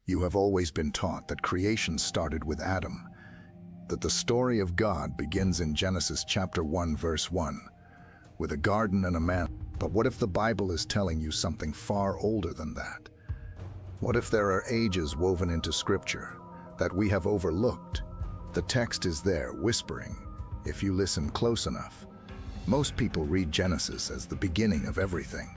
You have always been taught that creation started with Adam, that the story of God begins in Genesis chapter 1, verse 1, with a garden and a man. But what if the Bible is telling you something far older than that? What if there are ages woven into Scripture that we have overlooked? The text is there, whispering, if you listen close enough. Most people read Genesis as the beginning of everything.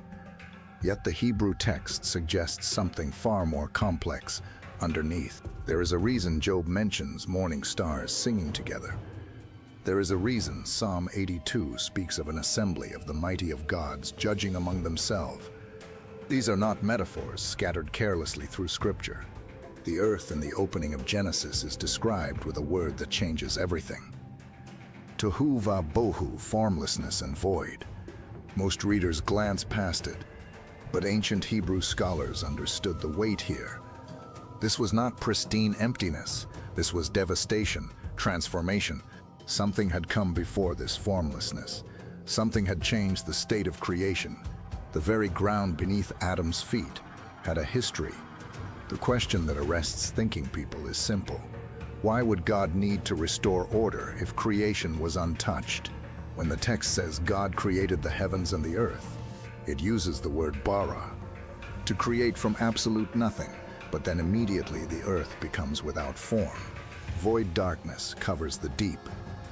Yet the Hebrew text suggests something far more complex underneath. There is a reason Job mentions morning stars singing together. There is a reason Psalm 82 speaks of an assembly of the mighty of gods judging among themselves. These are not metaphors scattered carelessly through Scripture. The earth in the opening of Genesis is described with a word that changes everything. Tohu va bohu, formlessness and void. Most readers glance past it, but ancient Hebrew scholars understood the weight here. This was not pristine emptiness. This was devastation, transformation. Something had come before this formlessness. Something had changed the state of creation. The very ground beneath Adam's feet had a history. The question that arrests thinking people is simple. Why would God need to restore order if creation was untouched? When the text says God created the heavens and the earth, it uses the word bara, to create from absolute nothing, but then immediately the earth becomes without form. Void darkness covers the deep,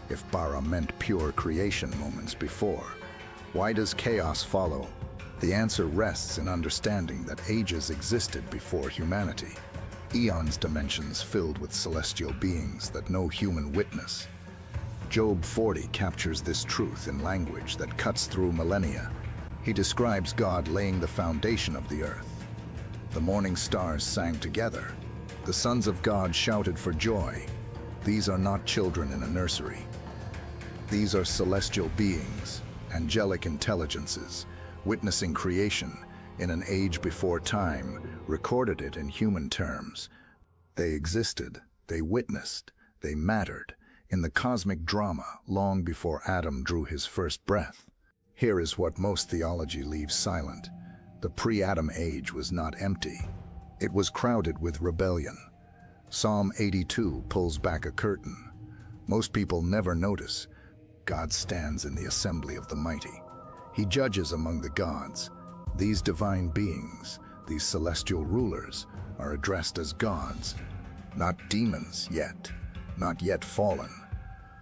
if bara meant pure creation moments before. Why does chaos follow? The answer rests in understanding that ages existed before humanity. Eons dimensions filled with celestial beings that no human witness. Job 40 captures this truth in language that cuts through millennia. He describes God laying the foundation of the earth. The morning stars sang together. The sons of God shouted for joy. These are not children in a nursery. These are celestial beings, angelic intelligences, witnessing creation in an age before time, recorded it in human terms. They existed, they witnessed, they mattered in the cosmic drama long before Adam drew his first breath. Here is what most theology leaves silent. The pre-Adam age was not empty. It was crowded with rebellion. Psalm 82 pulls back a curtain. Most people never notice. God stands in the assembly of the mighty. He judges among the gods. These divine beings, these celestial rulers, are addressed as gods, not demons yet, not yet fallen,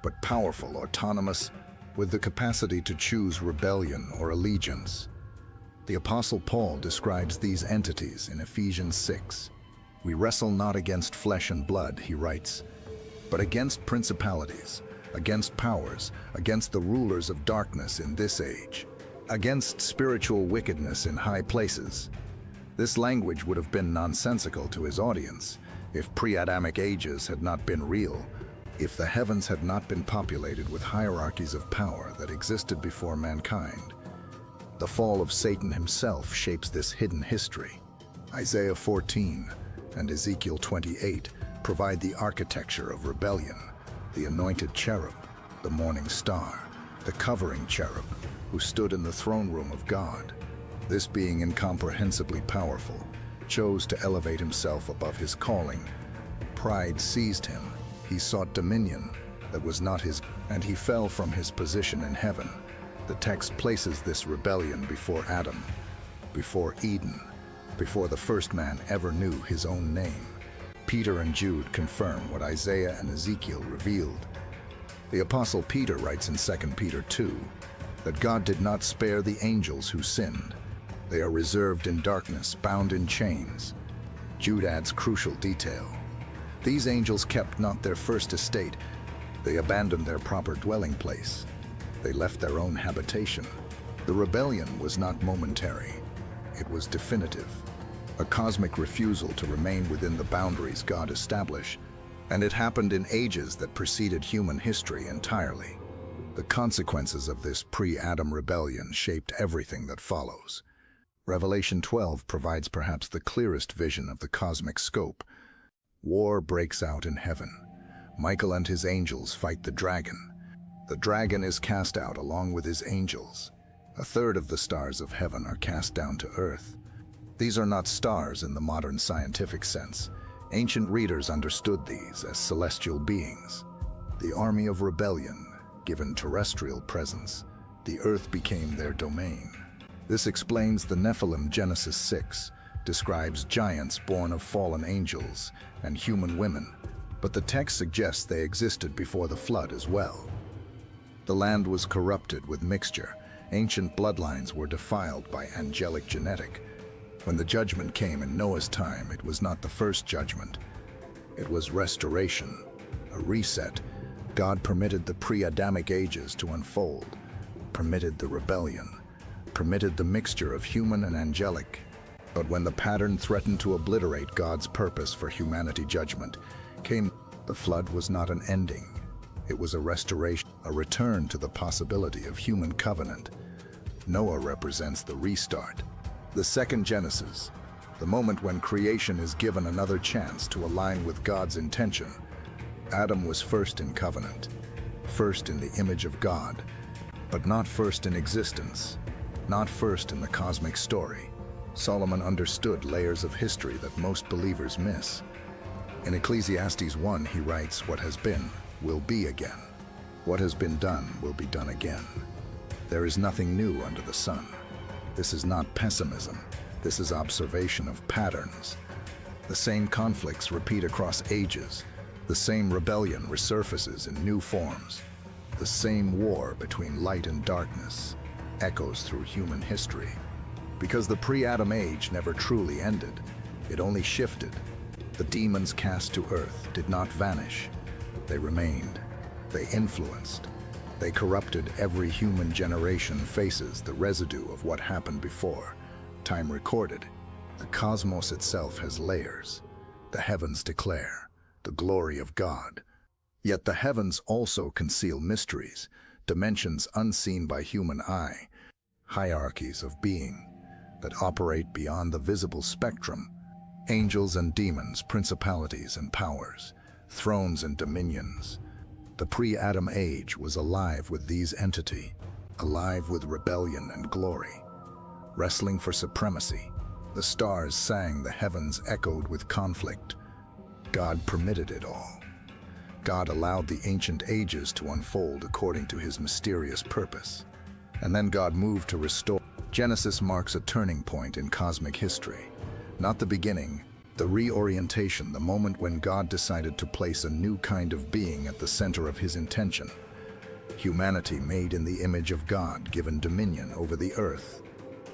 but powerful, autonomous, with the capacity to choose rebellion or allegiance. The Apostle Paul describes these entities in Ephesians 6. We wrestle not against flesh and blood, he writes, but against principalities, against powers, against the rulers of darkness in this age, against spiritual wickedness in high places. This language would have been nonsensical to his audience if pre-Adamic ages had not been real, if the heavens had not been populated with hierarchies of power that existed before mankind. The fall of Satan himself shapes this hidden history. Isaiah 14 and Ezekiel 28 provide the architecture of rebellion: the anointed cherub, the morning star, the covering cherub, who stood in the throne room of God. This being incomprehensibly powerful chose to elevate himself above his calling. Pride seized him. He sought dominion that was not his, and he fell from his position in heaven. The text places this rebellion before Adam, before Eden, before the first man ever knew his own name. Peter and Jude confirm what Isaiah and Ezekiel revealed. The Apostle Peter writes in 2 Peter 2 that God did not spare the angels who sinned. They are reserved in darkness, bound in chains. Jude adds crucial detail. These angels kept not their first estate. They abandoned their proper dwelling place. They left their own habitation. The rebellion was not momentary. It was definitive. A cosmic refusal to remain within the boundaries God established. And it happened in ages that preceded human history entirely. The consequences of this pre-Adam rebellion shaped everything that follows. Revelation 12 provides perhaps the clearest vision of the cosmic scope. War breaks out in heaven. Michael and his angels fight the dragon. The dragon is cast out along with his angels. A third of the stars of heaven are cast down to earth. These are not stars in the modern scientific sense. Ancient readers understood these as celestial beings, the army of rebellion. Given terrestrial presence, the earth became their domain. This explains the Nephilim. Genesis 6 describes giants born of fallen angels and human women, but the text suggests they existed before the flood as well. The land was corrupted with mixture. Ancient bloodlines were defiled by angelic genetic. When the judgment came in Noah's time, it was not the first judgment. It was restoration, a reset. God permitted the pre-Adamic ages to unfold, permitted the rebellion, permitted the mixture of human and angelic. But when the pattern threatened to obliterate God's purpose for humanity, judgment came. The flood was not an ending. It was a restoration, a return to the possibility of human covenant. Noah represents the restart. The second Genesis, the moment when creation is given another chance to align with God's intention. Adam was first in covenant, first in the image of God, but not first in existence, not first in the cosmic story. Solomon understood layers of history that most believers miss. In Ecclesiastes 1, he writes, "What has been, will be again. What has been done, will be done again. There is nothing new under the sun." This is not pessimism. This is observation of patterns. The same conflicts repeat across ages. The same rebellion resurfaces in new forms. The same war between light and darkness echoes through human history. Because the pre-Adam age never truly ended, it only shifted. The demons cast to earth did not vanish. They remained. They influenced. They corrupted. Every human generation faces the residue of what happened before. Time recorded. The cosmos itself has layers. The heavens declare the glory of God. Yet the heavens also conceal mysteries, dimensions unseen by human eye, hierarchies of being that operate beyond the visible spectrum. Angels and demons, principalities and powers, thrones and dominions. The pre-Adam age was alive with these entities, alive with rebellion and glory, wrestling for supremacy. The stars sang, the heavens echoed with conflict. God permitted it all. God allowed the ancient ages to unfold according to his mysterious purpose. And then God moved to restore. Genesis marks a turning point in cosmic history. Not the beginning, the reorientation, the moment when God decided to place a new kind of being at the center of his intention. Humanity made in the image of God, given dominion over the earth.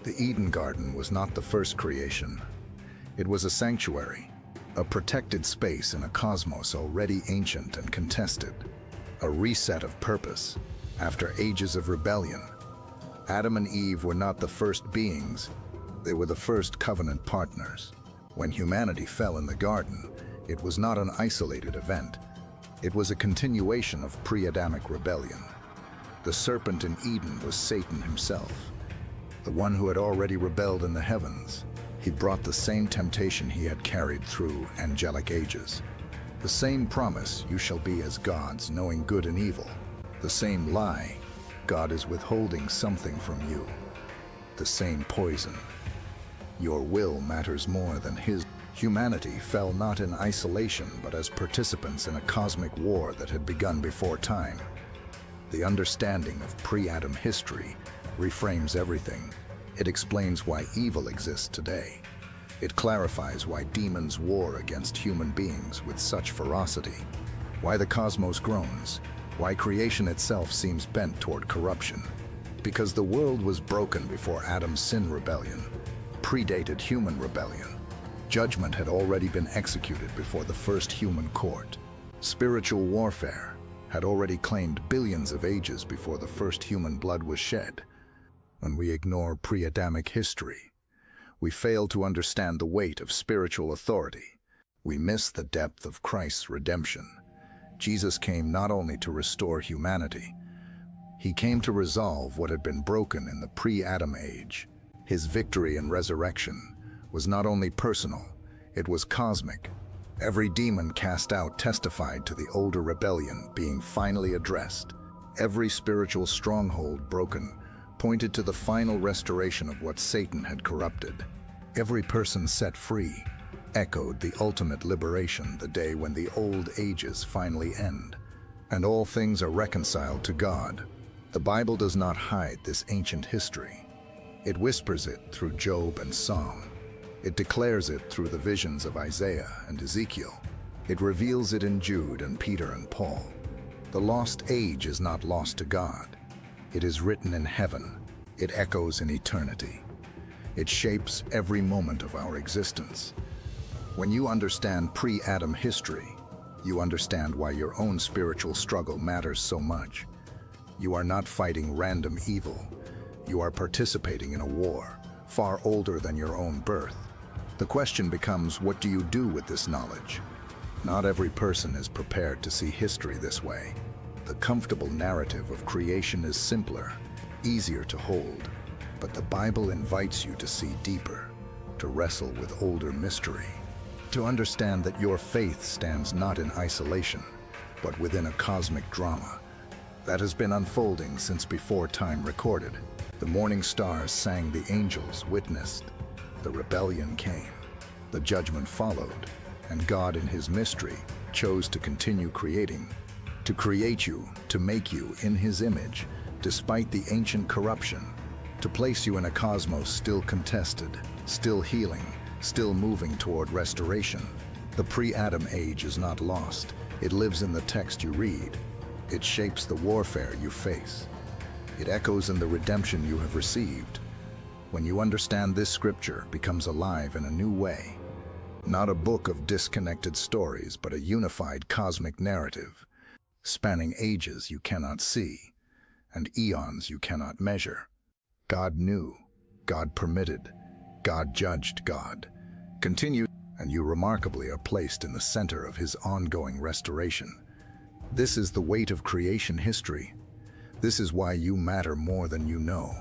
The Eden Garden was not the first creation. It was a sanctuary, a protected space in a cosmos already ancient and contested. A reset of purpose. After ages of rebellion, Adam and Eve were not the first beings, they were the first covenant partners. When humanity fell in the garden, it was not an isolated event. It was a continuation of pre-Adamic rebellion. The serpent in Eden was Satan himself, the one who had already rebelled in the heavens. He brought the same temptation he had carried through angelic ages. The same promise, "You shall be as gods, knowing good and evil." The same lie, "God is withholding something from you." The same poison, "Your will matters more than his." Humanity fell not in isolation, but as participants in a cosmic war that had begun before time. The understanding of pre-Adam history reframes everything. It explains why evil exists today. It clarifies why demons war against human beings with such ferocity, why the cosmos groans, why creation itself seems bent toward corruption. Because the world was broken before Adam's sin rebellion, predated human rebellion. Judgment had already been executed before the first human court. Spiritual warfare had already claimed billions of ages before the first human blood was shed. When we ignore pre-Adamic history, we fail to understand the weight of spiritual authority. We miss the depth of Christ's redemption. Jesus came not only to restore humanity, he came to resolve what had been broken in the pre-Adam age. His victory and resurrection was not only personal, it was cosmic. Every demon cast out testified to the older rebellion being finally addressed. Every spiritual stronghold broken pointed to the final restoration of what Satan had corrupted. Every person set free echoed the ultimate liberation, the day when the old ages finally end, and all things are reconciled to God. The Bible does not hide this ancient history. It whispers it through Job and Psalm. It declares it through the visions of Isaiah and Ezekiel. It reveals it in Jude and Peter and Paul. The lost age is not lost to God. It is written in heaven. It echoes in eternity. It shapes every moment of our existence. When you understand pre-Adam history, you understand why your own spiritual struggle matters so much. You are not fighting random evil. You are participating in a war, far older than your own birth. The question becomes, what do you do with this knowledge? Not every person is prepared to see history this way. The comfortable narrative of creation is simpler, easier to hold, but the Bible invites you to see deeper, to wrestle with older mystery, to understand that your faith stands not in isolation, but within a cosmic drama that has been unfolding since before time recorded. The morning stars sang, the angels witnessed, the rebellion came, the judgment followed, and God in his mystery chose to continue creating, to create you, to make you in his image, despite the ancient corruption, to place you in a cosmos still contested, still healing, still moving toward restoration. The pre-Adam age is not lost. It lives in the text you read. It shapes the warfare you face. It echoes in the redemption you have received. When you understand this, scripture becomes alive in a new way. Not a book of disconnected stories, but a unified cosmic narrative, spanning ages you cannot see, and eons you cannot measure. God knew, God permitted, God judged, God continued, and you remarkably are placed in the center of his ongoing restoration. This is the weight of creation history. This is why you matter more than you know.